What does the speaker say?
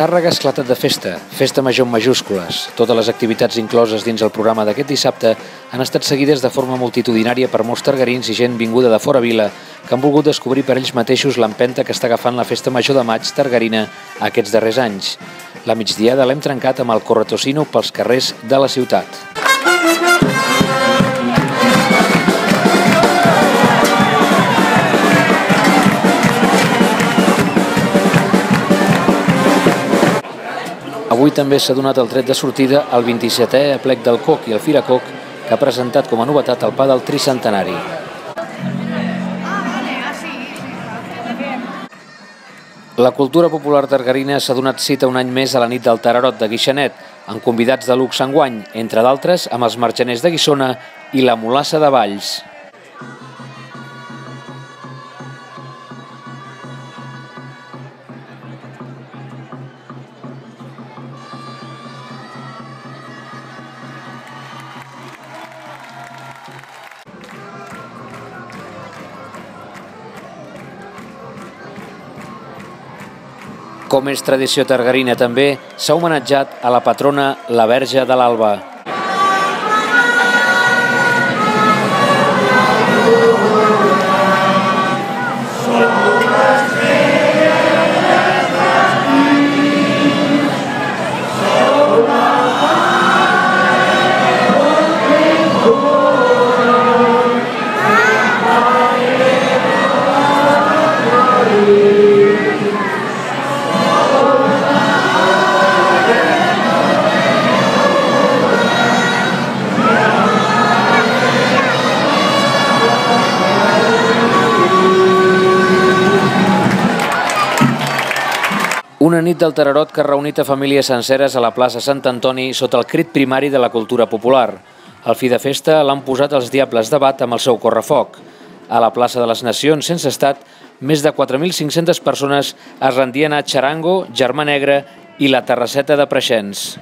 Tàrrega ha esclatat de festa, festa major en majúscules. Totes les activitats incloses dins el programa d'aquest dissabte han estat seguides de forma multitudinària per molts targarins i gent vinguda de fora vila que han volgut descobrir per ells mateixos l'empenta que està agafant la festa major de maig targarina aquests darrers anys. La migdiada l'hem trencat amb el corretocino pels carrers de la ciutat. Avui també s'ha donat el tret de sortida al 27è aplec del Coc i el Firacoc, que ha presentat com a novetat el pa del tricentenari. La cultura popular targarina s'ha donat cita un any més a la nit del Tararot de Guixanet, amb convidats de luxe enguany, entre d'altres amb els marxaners de Guissona i la Mulassa de Valls. Com és tradició targarina també, s'ha homenatjat a la patrona, la Verge de l'Alba. Una nit del Tararot que ha reunit a famílies senceres a la plaça Sant Antoni sota el crit primari de la cultura popular. Al fi de festa l'han posat els Diables de Bat amb el seu correfoc. A la plaça de les Nacions, sense estat, més de 4.500 persones es rendien a Charango, Germà Negre i la Terrasseta de Preixens.